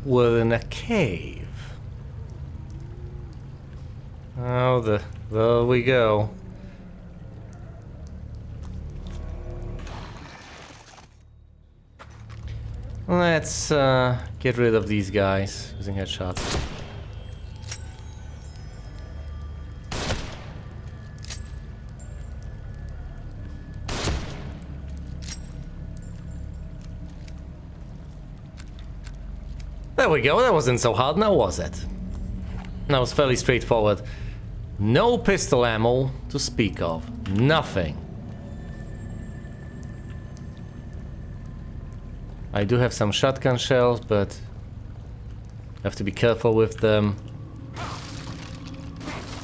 within a cave. Oh, there we go. Let's get rid of these guys using headshots. There we go, that wasn't so hard now, was it? That was fairly straightforward. No pistol ammo to speak of. Nothing. I do have some shotgun shells, but I have to be careful with them.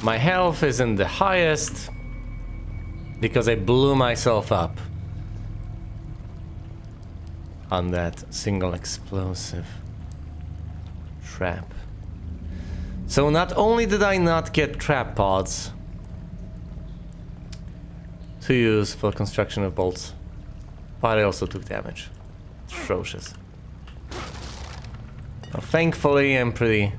My health isn't the highest because I blew myself up on that single explosive trap. So not only did I not get trap pods to use for construction of bolts, but I also took damage. Atrocious. Well, thankfully I'm pretty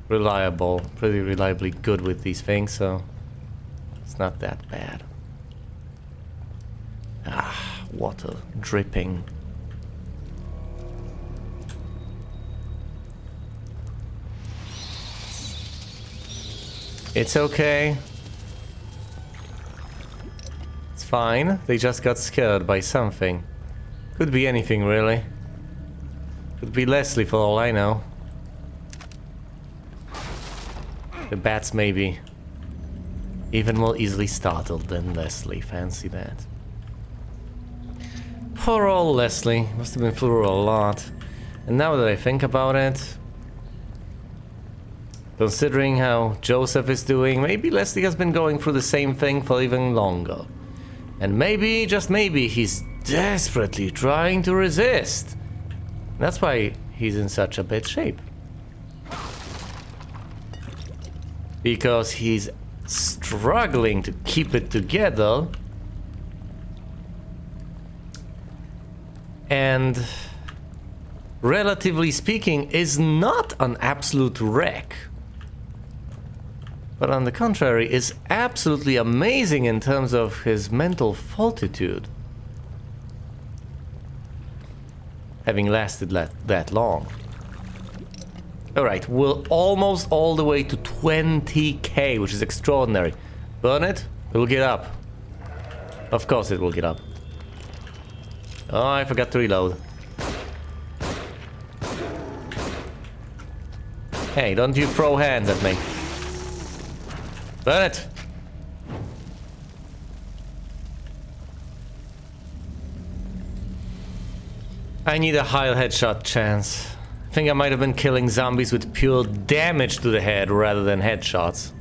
reliably good with these things, so it's not that bad. Ah, water dripping. It's okay. It's fine. They just got scared by something. Could be anything, really. Could be Leslie for all I know. The bats may be even more easily startled than Leslie. Fancy that. Poor old Leslie. Must have been through a lot. And now that I think about it, considering how Joseph is doing, maybe Leslie has been going through the same thing for even longer. And maybe, just maybe, he's desperately trying to resist. That's why he's in such a bad shape. Because he's struggling to keep it together. And, relatively speaking, is not an absolute wreck. But on the contrary, is absolutely amazing in terms of his mental fortitude. Having lasted that long. Alright, we're almost all the way to 20k, which is extraordinary. Burn it, it'll get up. Of course it will get up. Oh, I forgot to reload. Hey, don't you throw hands at me. Burn it! I need a higher headshot chance. I think I might have been killing zombies with pure damage to the head rather than headshots.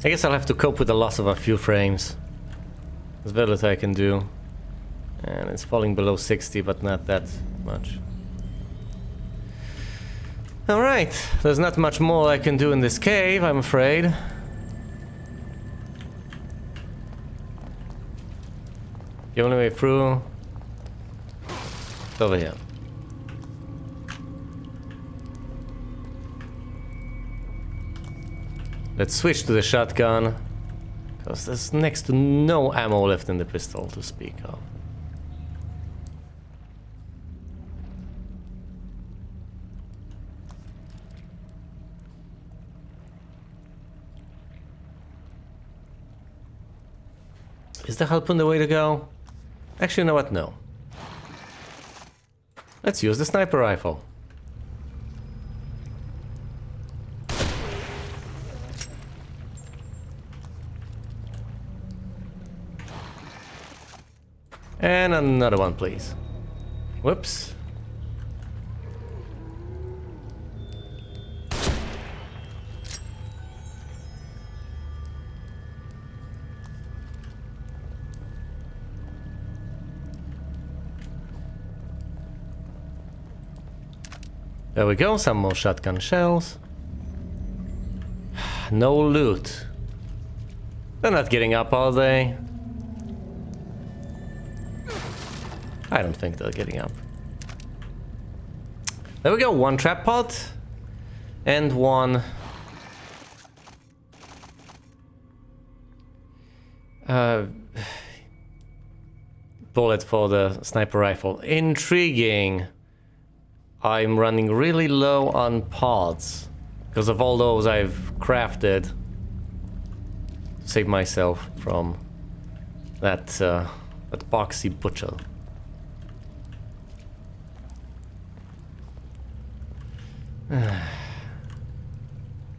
I guess I'll have to cope with the loss of a few frames. There's very little I can do. And it's falling below 60, but not that much. Alright, there's not much more I can do in this cave, I'm afraid. The only way through is over here. Let's switch to the shotgun, because there's next to no ammo left in the pistol to speak of. Is the harpoon the way to go? Actually, you know what? No. Let's use the sniper rifle. And another one, please. Whoops. There we go, some more shotgun shells. No loot. They're not getting up, are they? I don't think they're getting up. There we go, one trap pod and one bullet for the sniper rifle. Intriguing. I'm running really low on pods because of all those I've crafted to save myself from that that boxy butcher.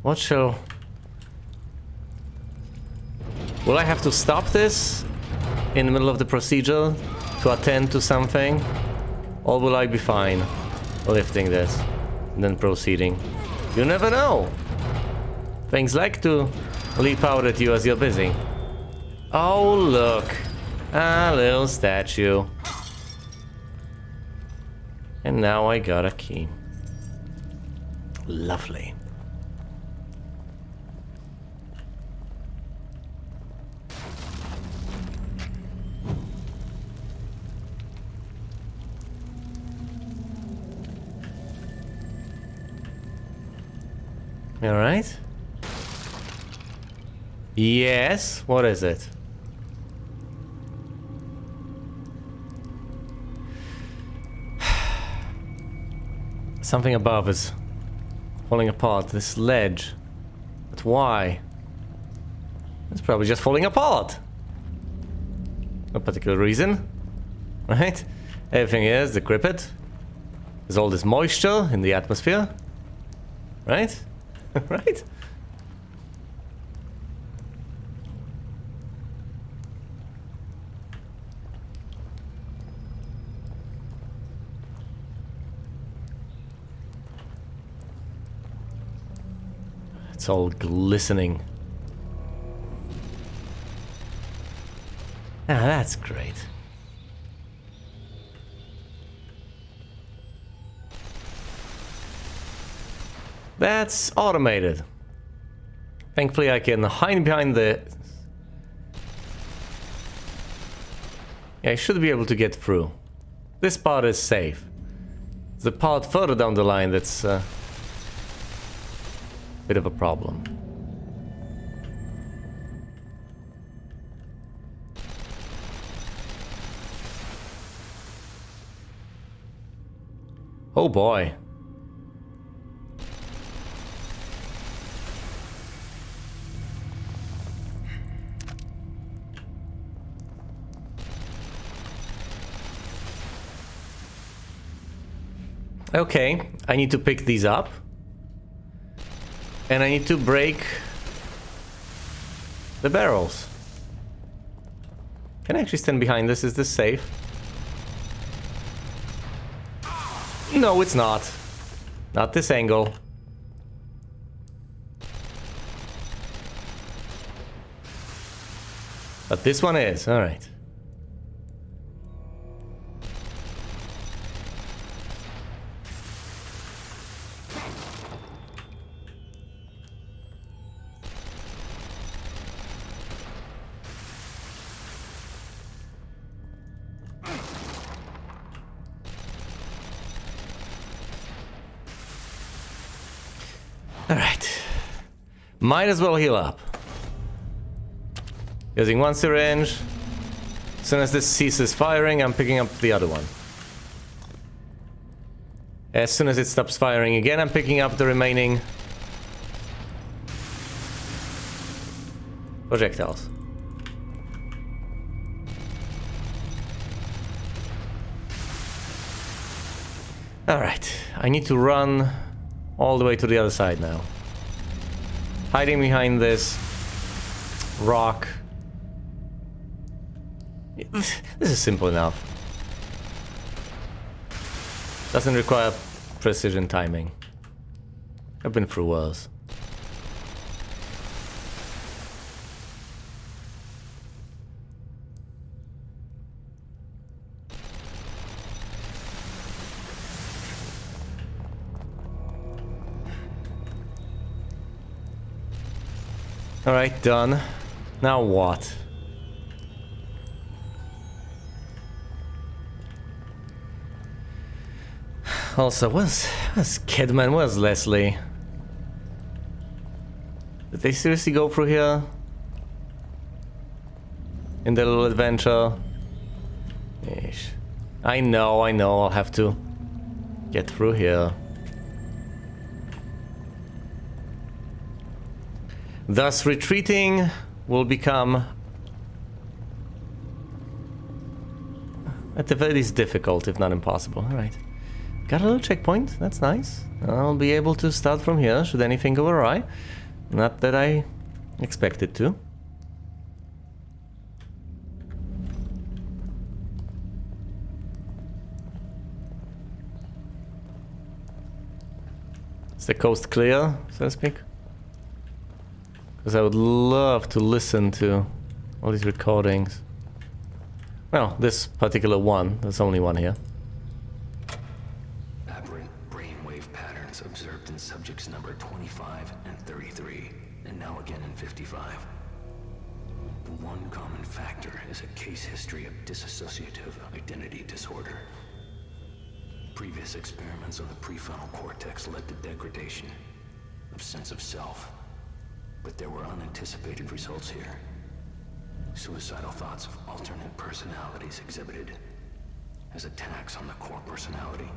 What shall... Will I have to stop this in the middle of the procedure to attend to something? Or will I be fine lifting this and then proceeding? You never know! Things like to leap out at you as you're busy. Oh, look! A little statue. And now I got a key. Lovely. All right. Yes, what is it? Something above is falling apart. This ledge. But why? It's probably just falling apart. No particular reason. Right? Everything is decrepit. There's all this moisture in the atmosphere. Right? Right? It's all glistening. Ah, that's great. That's automated. Thankfully I can hide behind the... Yeah, I should be able to get through. This part is safe. The part further down the line that's a bit of a problem. Oh boy. Okay, I need to pick these up. And I need to break the barrels. Can I actually stand behind this? Is this safe? No, it's not. Not this angle. But this one is, alright. Alright. Might as well heal up. Using one syringe. As soon as this ceases firing, I'm picking up the other one. As soon as it stops firing again, I'm picking up the remaining projectiles. Alright, I need to run all the way to the other side now. Hiding behind this rock. This is simple enough. Doesn't require precision timing. I've been through worse. Alright, done. Now what? Also, where's Kidman? Where's Leslie? Did they seriously go through here? In their little adventure? Yeesh. I know, I'll have to get through here. Thus, retreating will become, at the very least, difficult, if not impossible. Alright. Got a little checkpoint, that's nice. I'll be able to start from here, should anything go awry. Not that I expected to. Is the coast clear, so to speak? Because I would love to listen to all these recordings. Well, this particular one, there's only one here. Aberrant brainwave patterns observed in subjects number 25 and 33, and now again in 55. The one common factor is a case history of dissociative identity disorder. Previous experiments on the prefrontal cortex led to degradation of sense of self. But there were unanticipated results here. Suicidal thoughts of alternate personalities exhibited as attacks on the core personality.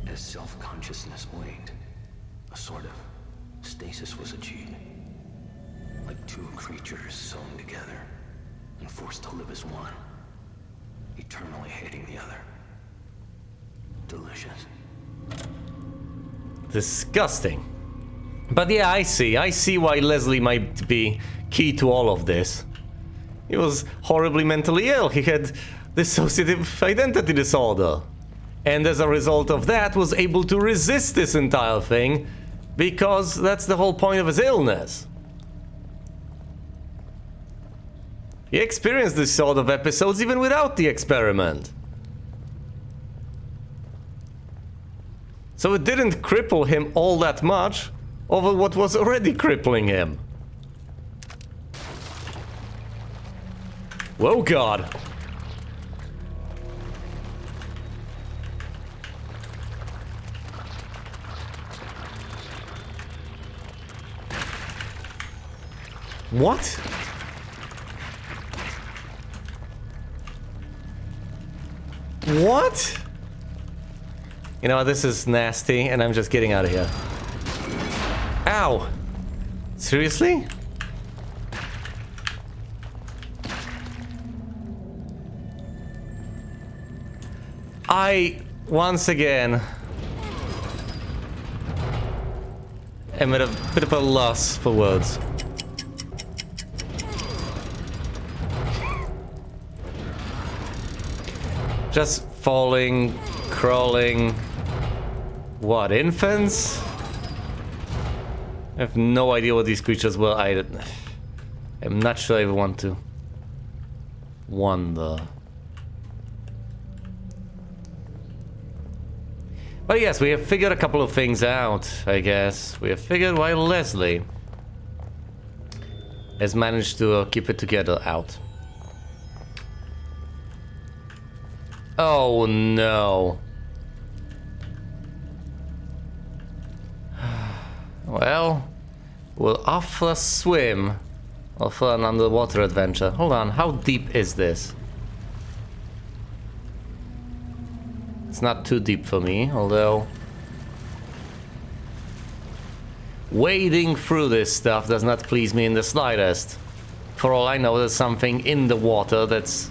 As self-consciousness waned, a sort of stasis was achieved. Like two creatures sewn together and forced to live as one, eternally hating the other. Delicious. Disgusting. But yeah, I see why Leslie might be key to all of this. He was horribly mentally ill. He had dissociative identity disorder. And as a result of that, was able to resist this entire thing, because that's the whole point of his illness. He experienced this sort of episodes even without the experiment. So it didn't cripple him all that much over what was already crippling him. Whoa, God. What? What? You know, this is nasty, and I'm just getting out of here. Ow! Seriously? I, once again, am at a bit of a loss for words. Just falling, crawling. What, infants? I have no idea what these creatures were. I'm not sure I want to wonder. But yes, we have figured a couple of things out, I guess. We have figured why Leslie has managed to keep it together out. Oh no. Well, we'll off for a swim or for an underwater adventure. Hold on, how deep is this? It's not too deep for me, although wading through this stuff does not please me in the slightest. For all I know, there's something in the water that's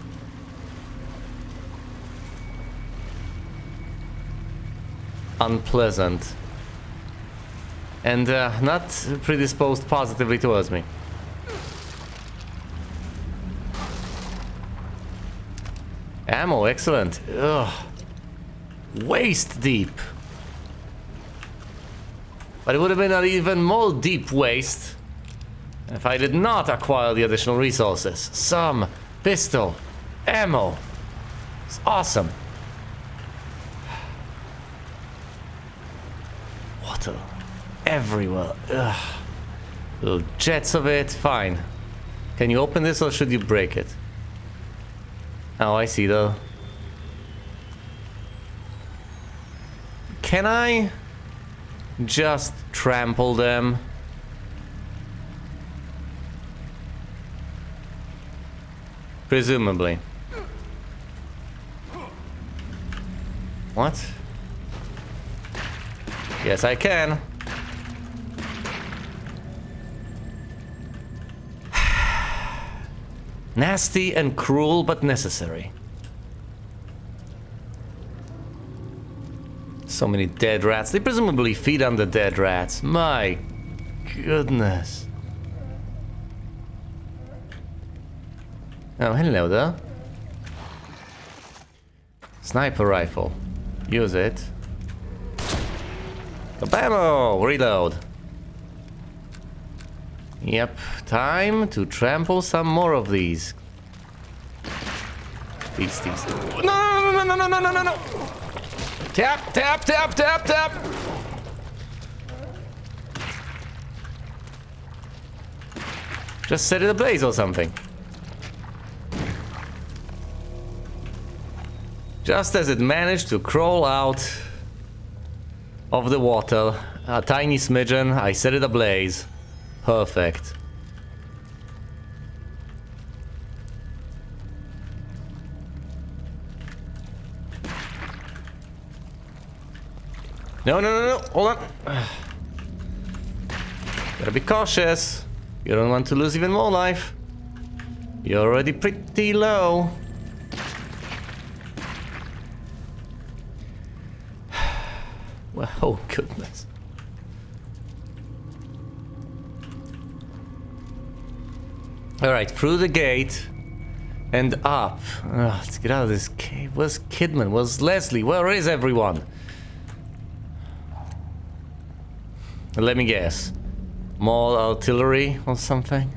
unpleasant and not predisposed positively towards me. Ammo, excellent. Ugh. Waist deep. But it would have been an even more deep waist if I did not acquire the additional resources. Some pistol ammo. It's awesome. Water everywhere. Ugh. Little jets of it. Fine. Can you open this or should you break it? Oh, I see though. can I just trample them? Presumably. What? Yes, I can. Nasty and cruel, but necessary. So many dead rats. They presumably feed on the dead rats. My goodness. Oh, hello there. Sniper rifle. Use it. Bammo! Reload. Yep, time to trample some more of these. Beasties. No, no, no, no, no, no, no, no, no! Tap, tap, tap, tap, tap! Just set it ablaze or something. Just as it managed to crawl out of the water, a tiny smidgen, I set it ablaze. Perfect. No, no, no, no, hold on. Gotta be cautious. You don't want to lose even more life. You're already pretty low. Well, oh goodness. Alright, through the gate and up. Let's get out of this cave. Where's Kidman? Where's Leslie? Where is everyone? Let me guess. More artillery or something?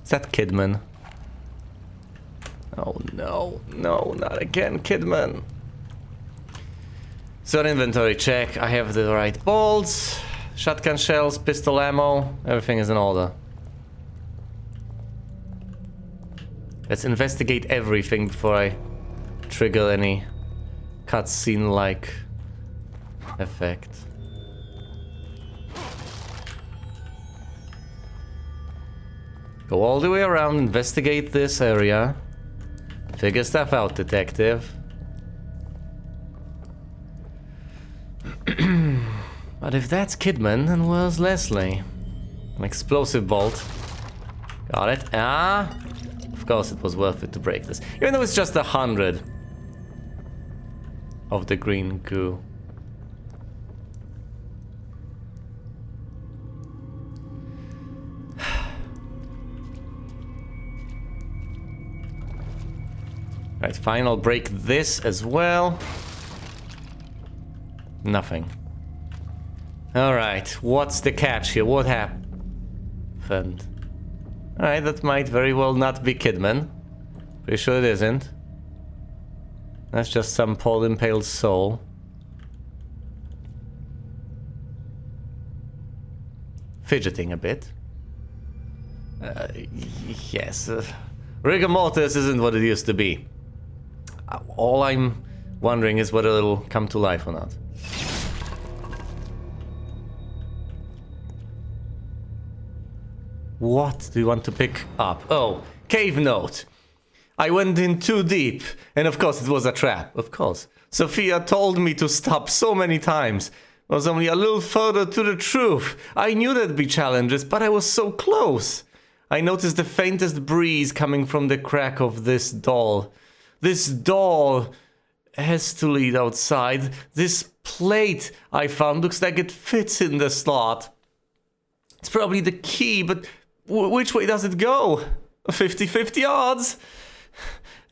Is that Kidman? Oh no, no, not again, Kidman. So inventory check, I have the right bolts, shotgun shells, pistol ammo, everything is in order. Let's investigate everything before I trigger any cutscene-like effect. Go all the way around, investigate this area. Figure stuff out, detective. But if that's Kidman, then where's Leslie? An explosive bolt. Got it. Ah! Of course it was worth it to break this. Even though it's just 100 of the green goo. Right, fine, I'll break this as well. Nothing. Alright, what's the catch here? What happened? Alright, that might very well not be Kidman. Pretty sure it isn't. That's just some poor impaled soul. Fidgeting a bit. Yes. Rigor mortis isn't what it used to be. All I'm wondering is whether it'll come to life or not. What do you want to pick up? Oh, cave note. I went in too deep, and of course it was a trap. Of course. Sophia told me to stop so many times. It was only a little further to the truth. I knew there'd be challenges, but I was so close. I noticed the faintest breeze coming from the crack of this door. This door has to lead outside. This plate I found looks like it fits in the slot. It's probably the key, but which way does it go? 50-50 odds.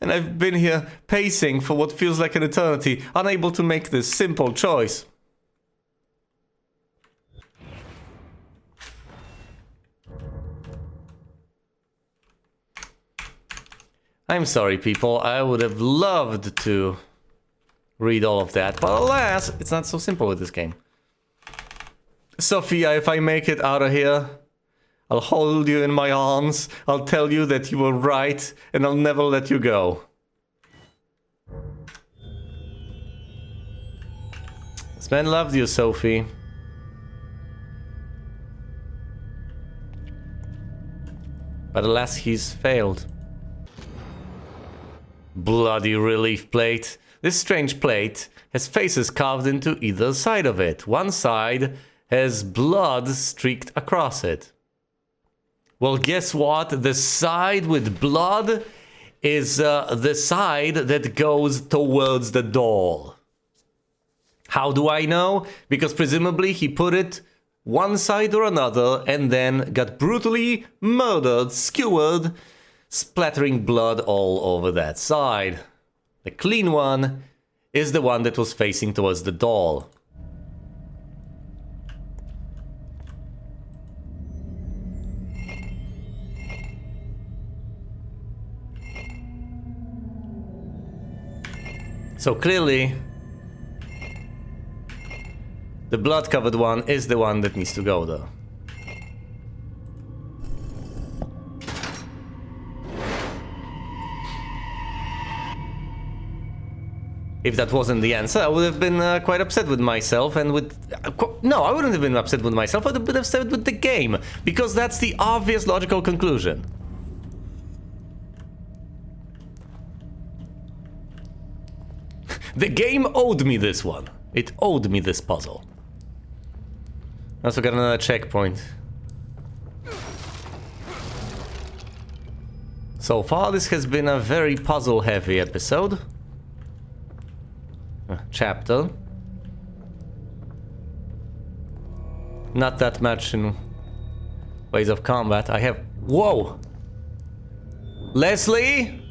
And I've been here pacing for what feels like an eternity, unable to make this simple choice. I'm sorry, people. I would have loved to read all of that, but alas, it's not so simple with this game. Sophia, if I make it out of here, I'll hold you in my arms, I'll tell you that you were right, and I'll never let you go. This man loved you, Sophie. But alas, he's failed. Bloody relief plate. This strange plate has faces carved into either side of it. One side has blood streaked across it. Well, guess what? The side with blood is the side that goes towards the door. How do I know? Because presumably he put it one side or another and then got brutally murdered, skewered, splattering blood all over that side. The clean one is the one that was facing towards the door. So clearly, the blood-covered one is the one that needs to go there. If that wasn't the answer, I would have been quite upset with myself and with... no, I wouldn't have been upset with myself, I would have been upset with the game, because that's the obvious logical conclusion. The game owed me this one. It owed me this puzzle. I also got another checkpoint. So far, this has been a very puzzle-heavy episode. Chapter. Not that much in ways of combat. I have... Whoa! Leslie?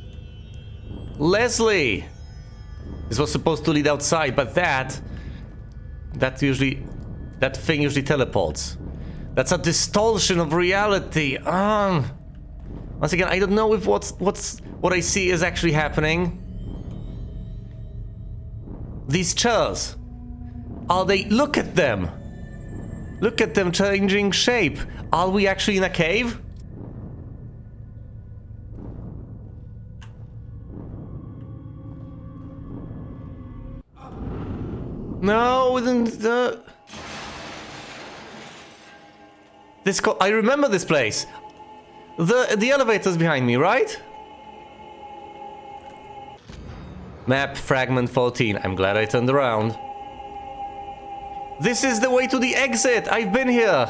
Leslie! This was supposed to lead outside, but that thing usually teleports. That's a distortion of reality. Once again, I don't know if what I see is actually happening. These chairs, are they? Look at them. Look at them changing shape. Are we actually in a cave? No, I remember this place. The elevator's behind me, right? Map fragment 14. I'm glad I turned around. This is the way to the exit. I've been here.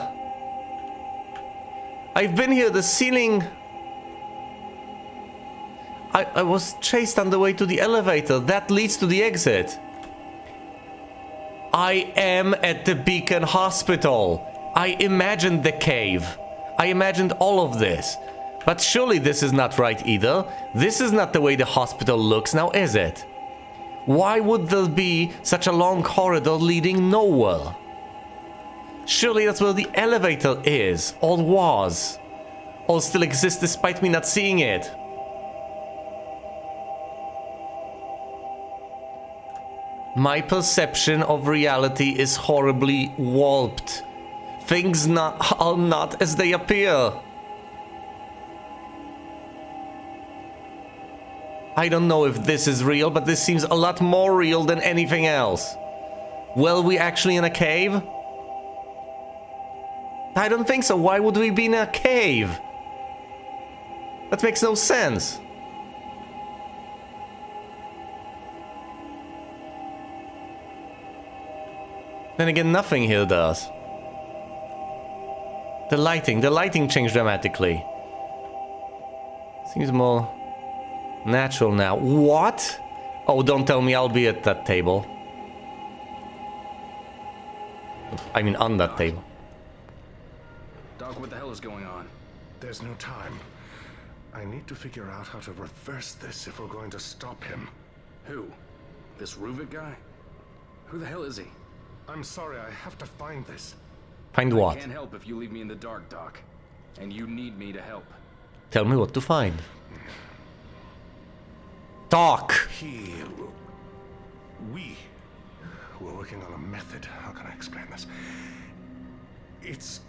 The ceiling. I was chased on the way to the elevator. That leads to the exit. I am at the Beacon Hospital. I imagined the cave. I imagined all of this. But surely this is not right either. This is not the way the hospital looks now, is it? Why would there be such a long corridor leading nowhere? Surely that's where the elevator is, or was. Or still exists despite me not seeing it. My perception of reality is horribly warped. Things are not as they appear. I don't know if this is real, but this seems a lot more real than anything else. Were we actually in a cave? I don't think so. Why would we be in a cave? That makes no sense. Then again, nothing here does. The lighting changed dramatically. Seems more natural now. What? Oh, don't tell me I'll be at that table. I mean, on that table. Doc, what the hell is going on? There's no time. I need to figure out how to reverse this if we're going to stop him. Who? This Ruvik guy? Who the hell is he? I'm sorry, I have to find this. Find what? I can't help if you leave me in the dark, Doc. And you need me to help. Tell me what to find. Talk! We're working on a method. How can I explain this? It's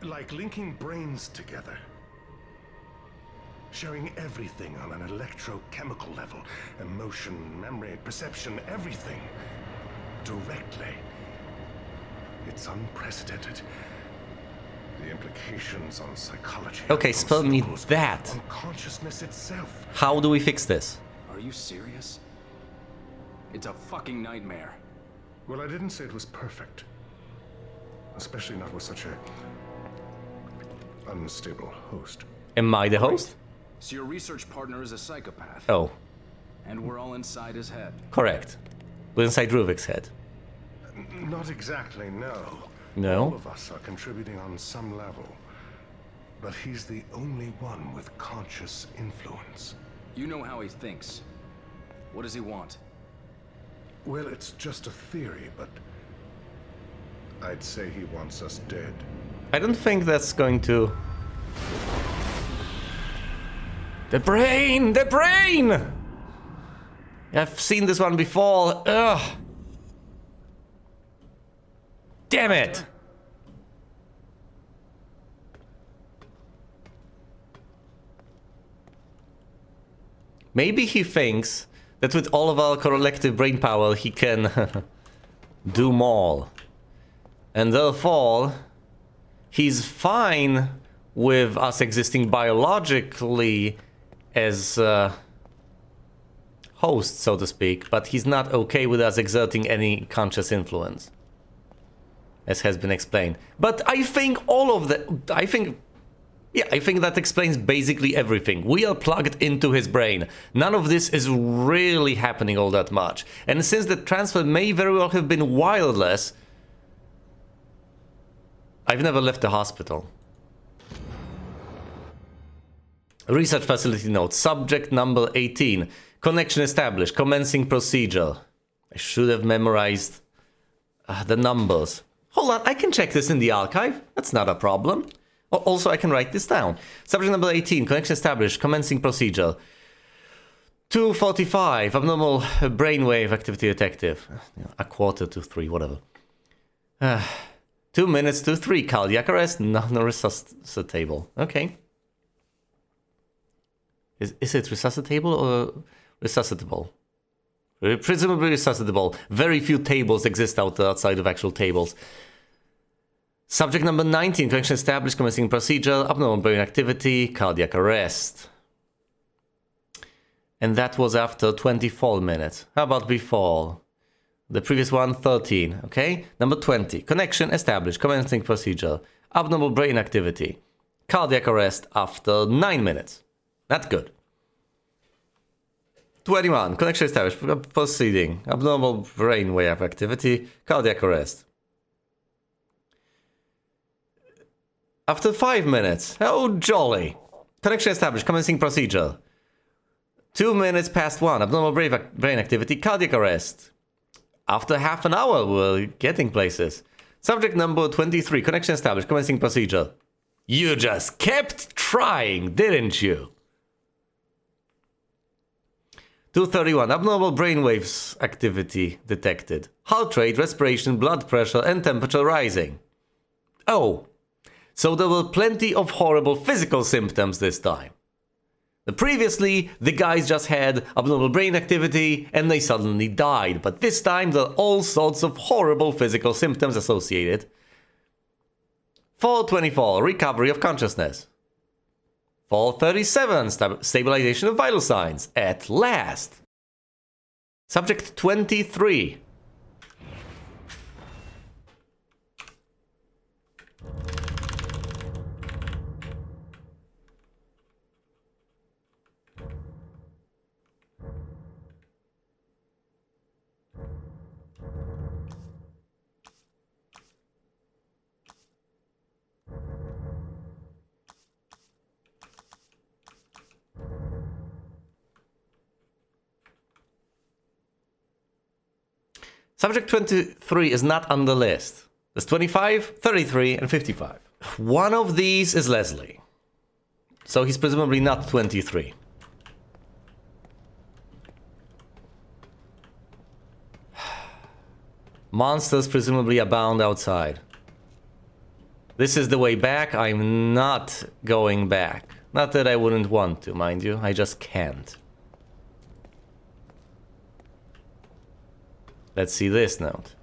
like linking brains together. Sharing everything on an electrochemical level. Emotion, memory, perception, everything. Directly. It's unprecedented. The implications on psychology. Okay, spell me that. On consciousness itself. How do we fix this? Are you serious? It's a fucking nightmare. Well, I didn't say it was perfect. Especially not with such a unstable host. Am I the host? So your research partner is a psychopath. Oh, And we're all inside his head. correct. We're inside Ruvik's head. Not exactly, no. No? All of us are contributing on some level. But he's the only one with conscious influence. You know how he thinks. What does he want? Well, it's just a theory, but I'd say he wants us dead. I don't think that's going to... The brain! The brain! I've seen this one before. Ugh. Damn it! Maybe he thinks that with all of our collective brain power he can do more. And therefore, he's fine with us existing biologically as hosts, so to speak, but he's not okay with us exerting any conscious influence, as has been explained. But I think all of that, I think that explains basically everything. We are plugged into his brain. None of this is really happening all that much. And since the transfer may very well have been wireless, I've never left the hospital. Research facility note, subject number 18. Connection established, commencing procedure. I should have memorized the numbers. Hold on, I can check this in the archive. That's not a problem. Also, I can write this down. Subject number 18, connection established, commencing procedure. 2:45, abnormal brainwave activity detected. A quarter to 3, whatever. 2 minutes to 3, cardiac arrest, non-resuscitable. Okay. Is it resuscitable or resuscitable? Presumably resuscitable. Very few tables exist outside of actual tables. Subject number 19, connection established, commencing procedure, abnormal brain activity, cardiac arrest. And that was after 24 minutes. How about before? The previous one, 13, okay? Number 20, connection established, commencing procedure, abnormal brain activity, cardiac arrest after 9 minutes. That's good. 21, connection established, proceeding, abnormal brainwave activity, cardiac arrest. After 5 minutes, oh jolly. Connection established, commencing procedure. 2 minutes past 1, abnormal brain activity, cardiac arrest. After half an hour, we're getting places. Subject number 23, connection established, commencing procedure. You just kept trying, didn't you? 2:31, abnormal brainwaves activity detected. Heart rate, respiration, blood pressure, and temperature rising. Oh, so there were plenty of horrible physical symptoms this time. Previously, the guys just had abnormal brain activity and they suddenly died, but this time there are all sorts of horrible physical symptoms associated. 4:24, recovery of consciousness. 4:37, stabilization of vital signs, at last. Subject 23. Subject 23 is not on the list. There's 25, 33, and 55. One of these is Leslie. So he's presumably not 23. Monsters presumably abound outside. This is the way back. I'm not going back. Not that I wouldn't want to, mind you. I just can't. Let's see this note.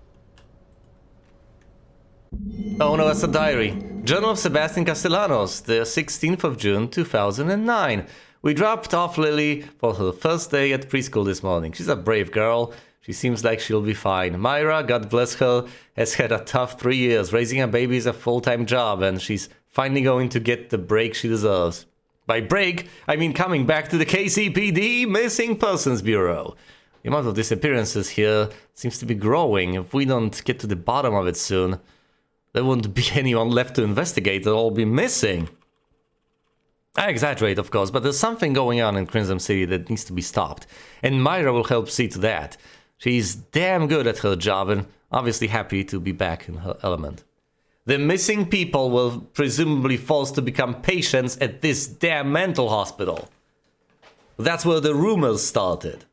Oh no, that's a diary. Journal of Sebastian Castellanos, the 16th of June, 2009. We dropped off Lily for her first day at preschool this morning. She's a brave girl. She seems like she'll be fine. Myra, God bless her, has had a tough 3 years. Raising a baby is a full-time job, and she's finally going to get the break she deserves. By break, I mean coming back to the KCPD Missing Persons Bureau. The amount of disappearances here seems to be growing. If we don't get to the bottom of it soon, there won't be anyone left to investigate. They'll all be missing. I exaggerate, of course, but there's something going on in Crimson City that needs to be stopped. And Myra will help see to that. She's damn good at her job and obviously happy to be back in her element. The missing people were presumably forced to become patients at this damn mental hospital. That's where the rumors started.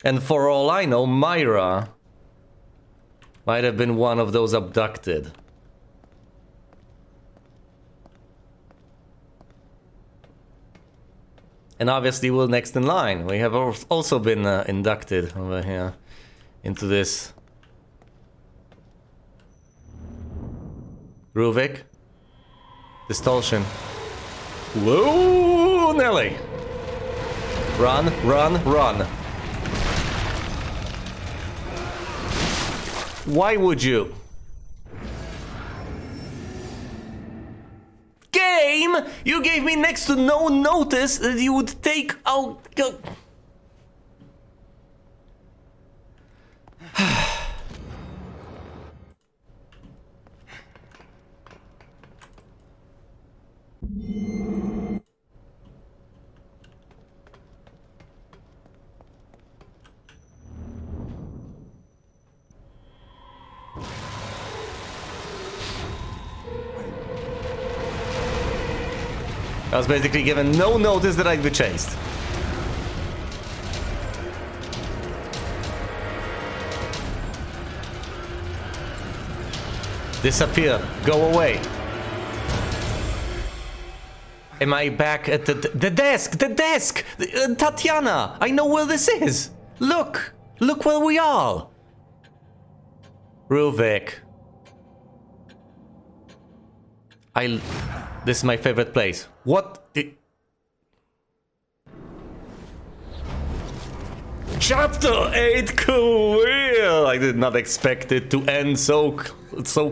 And for all I know, Myra might have been one of those abducted. And obviously we're next in line. We have also been inducted over here into this. Ruvik. Distortion. Whoa, Nelly! Run, run, run. Why would you? Game! You gave me next to no notice that you would take out... I was basically given no notice that I'd be chased. Disappear. Go away. Am I back at the desk? The desk! Tatiana! I know where this is! Look! Look where we are! Ruvik. This is my favorite place. What? Chapter 8 career! I did not expect it to end so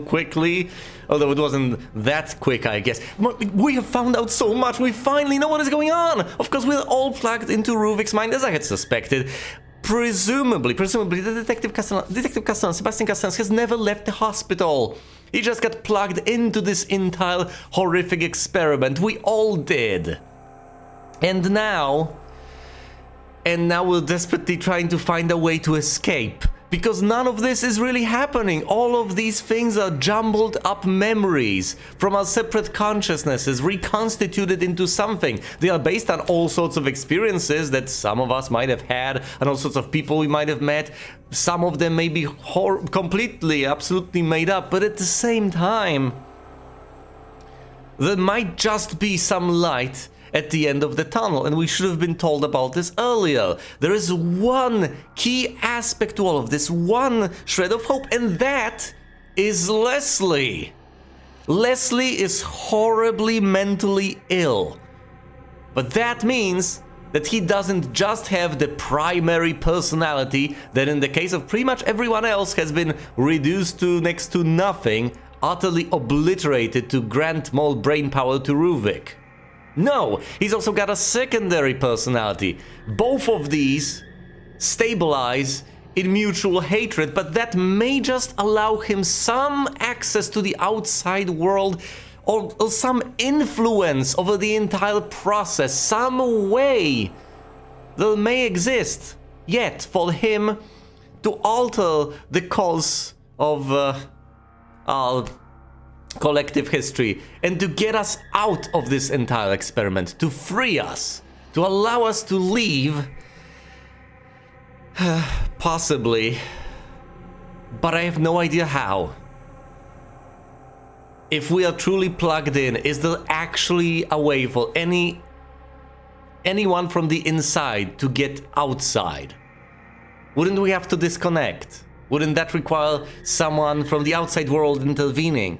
quickly. Although it wasn't that quick, I guess. We have found out so much. We finally know what is going on. Of course, we're all plugged into Ruvik's mind, as I had suspected. Presumably, the Detective Castellan, Sebastian Castellan, has never left the hospital. He just got plugged into this entire horrific experiment. We all did. And now we're desperately trying to find a way to escape. Because none of this is really happening. All of these things are jumbled up memories from our separate consciousnesses, reconstituted into something. They are based on all sorts of experiences that some of us might have had, and all sorts of people we might have met. Some of them may be completely, absolutely made up, but at the same time, there might just be some light at the end of the tunnel, and we should have been told about this earlier. There is one key aspect to all of this, one shred of hope, and that is Leslie. Leslie is horribly mentally ill. But that means that he doesn't just have the primary personality that in the case of pretty much everyone else has been reduced to next to nothing, utterly obliterated to grant more brain power to Ruvik. No, he's also got a secondary personality. Both of these stabilize in mutual hatred, but that may just allow him some access to the outside world, or some influence over the entire process, some way that may exist yet for him to alter the course of our collective history, and to get us out of this entire experiment, to free us, to allow us to leave. Possibly. But I have no idea how. If we are truly plugged in, is there actually a way for anyone from the inside to get outside? Wouldn't we have to disconnect? Wouldn't that require someone from the outside world intervening?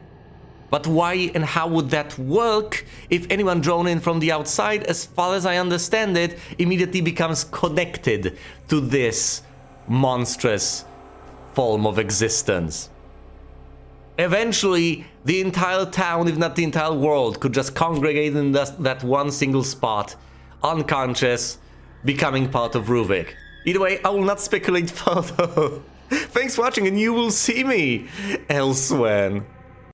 But why and how would that work if anyone drawn in from the outside, as far as I understand it, immediately becomes connected to this monstrous form of existence? Eventually, the entire town, if not the entire world, could just congregate in that one single spot, unconscious, becoming part of Ruvik. Either way, I will not speculate further. Thanks for watching, and you will see me elsewhere.